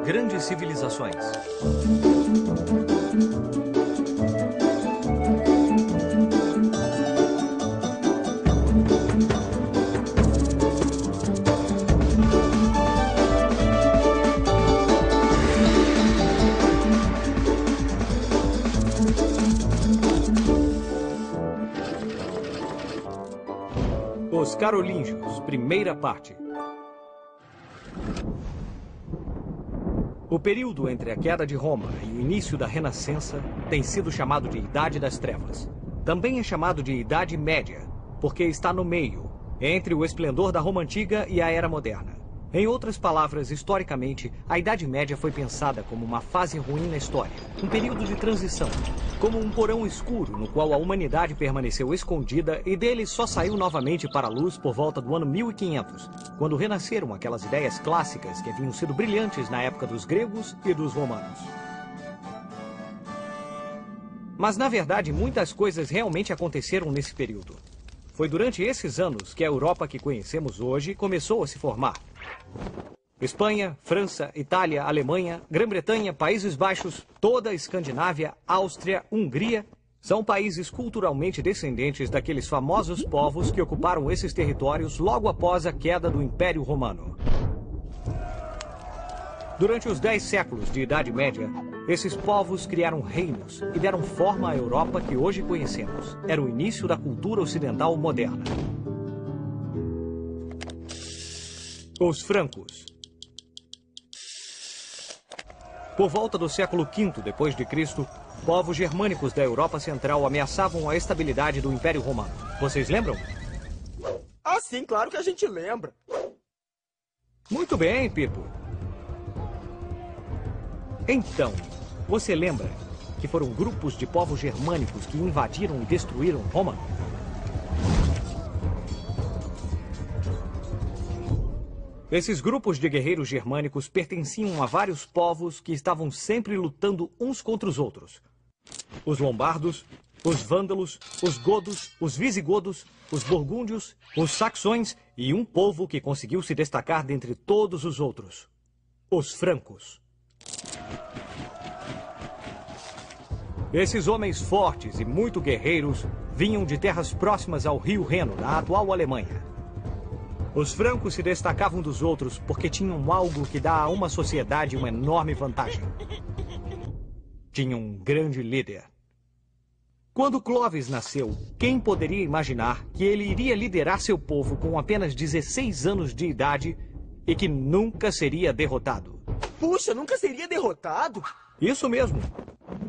Grandes civilizações. Os Carolíngios, primeira parte. O período entre a queda de Roma e o início da Renascença tem sido chamado de Idade das Trevas. Também é chamado de Idade Média, porque está no meio, entre o esplendor da Roma Antiga e a Era Moderna. Em outras palavras, historicamente, a Idade Média foi pensada como uma fase ruim na história, um período de transição, como um porão escuro no qual a humanidade permaneceu escondida e dele só saiu novamente para a luz por volta do ano 1500, quando renasceram aquelas ideias clássicas que haviam sido brilhantes na época dos gregos e dos romanos. Mas, na verdade, muitas coisas realmente aconteceram nesse período. Foi durante esses anos que a Europa que conhecemos hoje começou a se formar. Espanha, França, Itália, Alemanha, Grã-Bretanha, Países Baixos, toda a Escandinávia, Áustria, Hungria, são países culturalmente descendentes daqueles famosos povos que ocuparam esses territórios logo após a queda do Império Romano. Durante os 10 séculos de Idade Média, esses povos criaram reinos e deram forma à Europa que hoje conhecemos. Era o início da cultura ocidental moderna. Os francos. Por volta do século V d.C., povos germânicos da Europa Central ameaçavam a estabilidade do Império Romano. Vocês lembram? Ah, sim, claro que a gente lembra. Muito bem, Pipo. Então, você lembra que foram grupos de povos germânicos que invadiram e destruíram Roma? Esses grupos de guerreiros germânicos pertenciam a vários povos que estavam sempre lutando uns contra os outros. Os lombardos, os vândalos, os godos, os visigodos, os burgúndios, os saxões e um povo que conseguiu se destacar dentre todos os outros: os francos. Esses homens fortes e muito guerreiros vinham de terras próximas ao rio Reno, na atual Alemanha. Os francos se destacavam dos outros porque tinham algo que dá a uma sociedade uma enorme vantagem. Tinham um grande líder. Quando Clovis nasceu, quem poderia imaginar que ele iria liderar seu povo com apenas 16 anos de idade e que nunca seria derrotado? Puxa, nunca seria derrotado? Isso mesmo.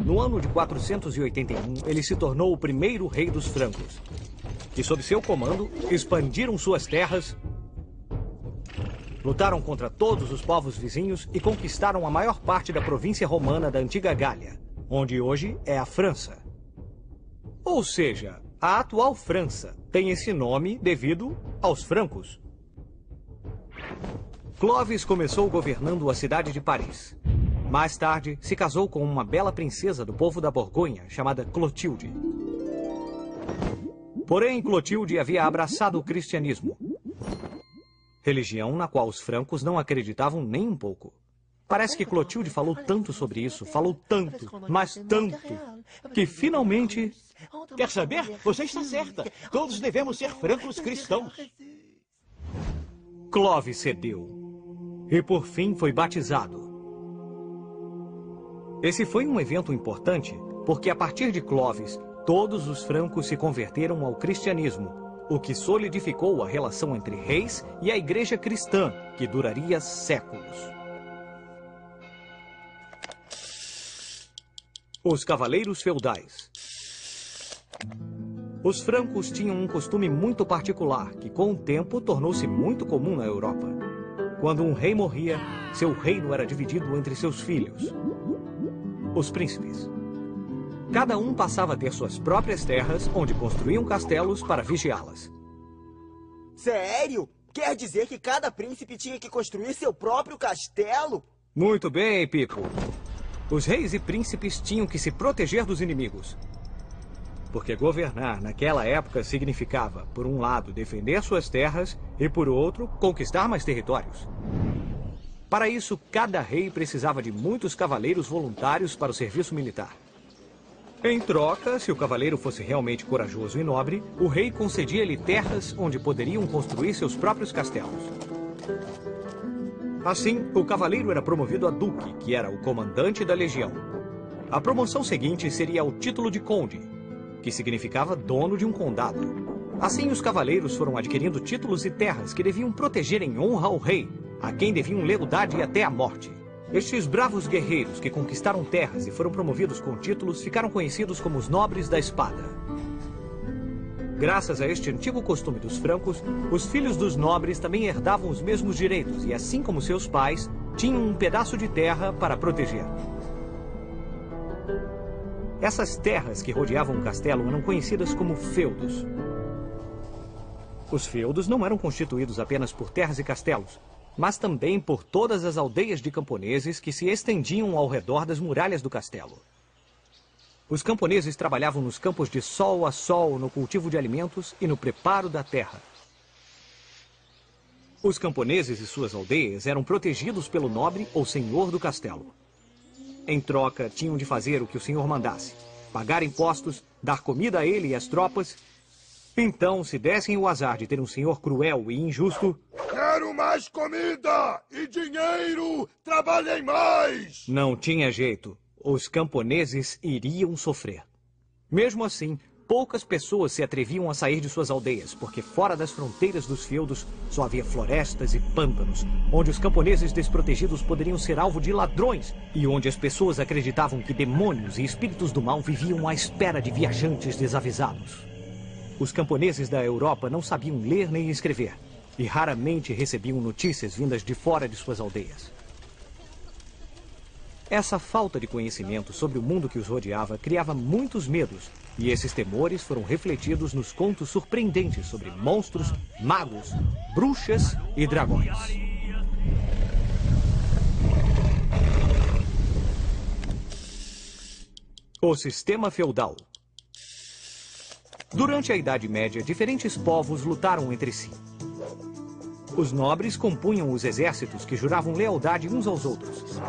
No ano de 481, ele se tornou o primeiro rei dos francos. E sob seu comando, expandiram suas terras, lutaram contra todos os povos vizinhos e conquistaram a maior parte da província romana da antiga Gália, onde hoje é a França. Ou seja, a atual França tem esse nome devido aos francos. Clovis começou governando a cidade de Paris. Mais tarde, se casou com uma bela princesa do povo da Borgonha, chamada Clotilde. Porém, Clotilde havia abraçado o cristianismo, religião na qual os francos não acreditavam nem um pouco. Parece que Clotilde falou tanto sobre isso, falou tanto, mas tanto, que finalmente... Quer saber? Você está certa. Todos devemos ser francos cristãos. Clovis cedeu. E por fim foi batizado. Esse foi um evento importante, porque a partir de Clovis, todos os francos se converteram ao cristianismo, o que solidificou a relação entre reis e a igreja cristã, que duraria séculos. Os cavaleiros feudais. Os francos tinham um costume muito particular, que com o tempo tornou-se muito comum na Europa. Quando um rei morria, seu reino era dividido entre seus filhos, os príncipes. Cada um passava a ter suas próprias terras, onde construíam castelos para vigiá-las. Sério? Quer dizer que cada príncipe tinha que construir seu próprio castelo? Muito bem, Pipo. Os reis e príncipes tinham que se proteger dos inimigos. Porque governar naquela época significava, por um lado, defender suas terras e, por outro, conquistar mais territórios. Para isso, cada rei precisava de muitos cavaleiros voluntários para o serviço militar. Em troca, se o cavaleiro fosse realmente corajoso e nobre, o rei concedia-lhe terras onde poderiam construir seus próprios castelos. Assim, o cavaleiro era promovido a duque, que era o comandante da legião. A promoção seguinte seria ao título de conde, que significava dono de um condado. Assim, os cavaleiros foram adquirindo títulos e terras que deviam proteger em honra ao rei, a quem deviam lealdade até a morte. Estes bravos guerreiros que conquistaram terras e foram promovidos com títulos ficaram conhecidos como os nobres da espada. Graças a este antigo costume dos francos, os filhos dos nobres também herdavam os mesmos direitos e, assim como seus pais, tinham um pedaço de terra para proteger. Essas terras que rodeavam o castelo eram conhecidas como feudos. Os feudos não eram constituídos apenas por terras e castelos, mas também por todas as aldeias de camponeses que se estendiam ao redor das muralhas do castelo. Os camponeses trabalhavam nos campos de sol a sol, no cultivo de alimentos e no preparo da terra. Os camponeses e suas aldeias eram protegidos pelo nobre ou senhor do castelo. Em troca, tinham de fazer o que o senhor mandasse, pagar impostos, dar comida a ele e às tropas. Então, se dessem o azar de ter um senhor cruel e injusto... Quero mais comida e dinheiro! Trabalhem mais! Não tinha jeito. Os camponeses iriam sofrer. Mesmo assim, poucas pessoas se atreviam a sair de suas aldeias, porque fora das fronteiras dos feudos só havia florestas e pântanos, onde os camponeses desprotegidos poderiam ser alvo de ladrões e onde as pessoas acreditavam que demônios e espíritos do mal viviam à espera de viajantes desavisados. Os camponeses da Europa não sabiam ler nem escrever e raramente recebiam notícias vindas de fora de suas aldeias. Essa falta de conhecimento sobre o mundo que os rodeava criava muitos medos, e esses temores foram refletidos nos contos surpreendentes sobre monstros, magos, bruxas e dragões. O sistema feudal. Durante a Idade Média, diferentes povos lutaram entre si. Os nobres compunham os exércitos que juravam lealdade uns aos outros.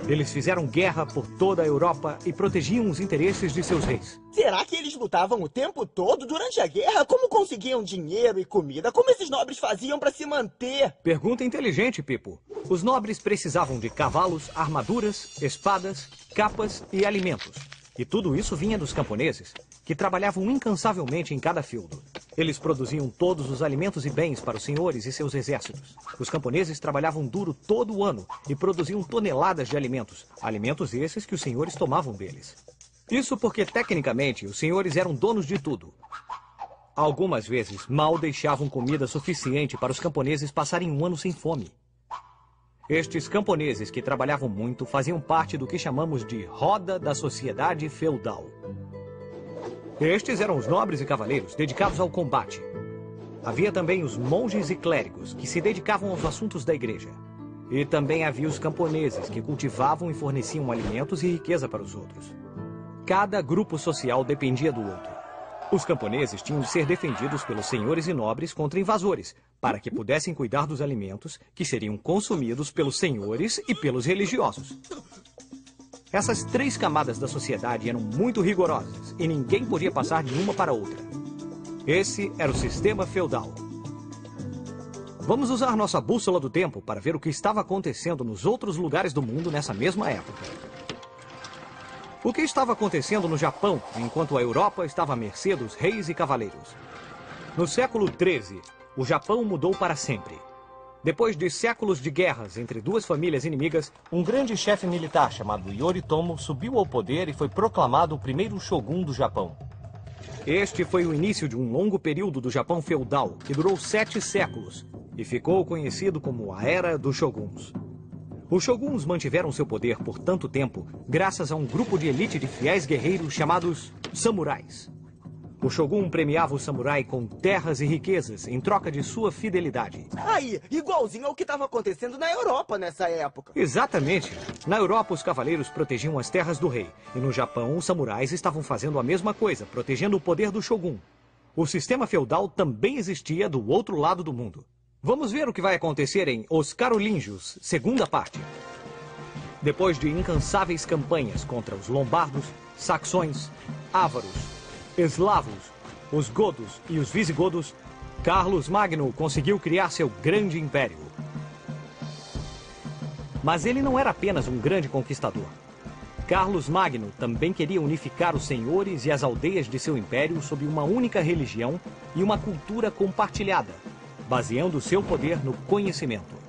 Eles fizeram guerra por toda a Europa e protegiam os interesses de seus reis. Será que eles lutavam o tempo todo durante a guerra? Como conseguiam dinheiro e comida? Como esses nobres faziam para se manter? Pergunta inteligente, Pipo. Os nobres precisavam de cavalos, armaduras, espadas, capas e alimentos. E tudo isso vinha dos camponeses, que trabalhavam incansavelmente em cada feudo. Eles produziam todos os alimentos e bens para os senhores e seus exércitos. Os camponeses trabalhavam duro todo o ano e produziam toneladas de alimentos. Alimentos esses que os senhores tomavam deles. Isso porque, tecnicamente, os senhores eram donos de tudo. Algumas vezes, mal deixavam comida suficiente para os camponeses passarem um ano sem fome. Estes camponeses que trabalhavam muito faziam parte do que chamamos de roda da sociedade feudal. Estes eram os nobres e cavaleiros dedicados ao combate. Havia também os monges e clérigos, que se dedicavam aos assuntos da igreja. E também havia os camponeses, que cultivavam e forneciam alimentos e riqueza para os outros. Cada grupo social dependia do outro. Os camponeses tinham de ser defendidos pelos senhores e nobres contra invasores, para que pudessem cuidar dos alimentos que seriam consumidos pelos senhores e pelos religiosos. Essas três camadas da sociedade eram muito rigorosas e ninguém podia passar de uma para outra. Esse era o sistema feudal. Vamos usar nossa bússola do tempo para ver o que estava acontecendo nos outros lugares do mundo nessa mesma época. O que estava acontecendo no Japão, enquanto a Europa estava à mercê dos reis e cavaleiros? No século XIII, o Japão mudou para sempre. Depois de séculos de guerras entre duas famílias inimigas, um grande chefe militar chamado Yoritomo subiu ao poder e foi proclamado o primeiro shogun do Japão. Este foi o início de um longo período do Japão feudal, que durou 7 séculos, e ficou conhecido como a Era dos Shoguns. Os shoguns mantiveram seu poder por tanto tempo graças a um grupo de elite de fiéis guerreiros chamados samurais. O Shogun premiava o samurai com terras e riquezas em troca de sua fidelidade. Aí, igualzinho ao que estava acontecendo na Europa nessa época. Exatamente. Na Europa, os cavaleiros protegiam as terras do rei. E no Japão, os samurais estavam fazendo a mesma coisa, protegendo o poder do Shogun. O sistema feudal também existia do outro lado do mundo. Vamos ver o que vai acontecer em Os Carolíngios, segunda parte. Depois de incansáveis campanhas contra os lombardos, saxões, ávaros, eslavos, os godos e os visigodos, Carlos Magno conseguiu criar seu grande império. Mas ele não era apenas um grande conquistador. Carlos Magno também queria unificar os senhores e as aldeias de seu império sob uma única religião e uma cultura compartilhada, baseando seu poder no conhecimento.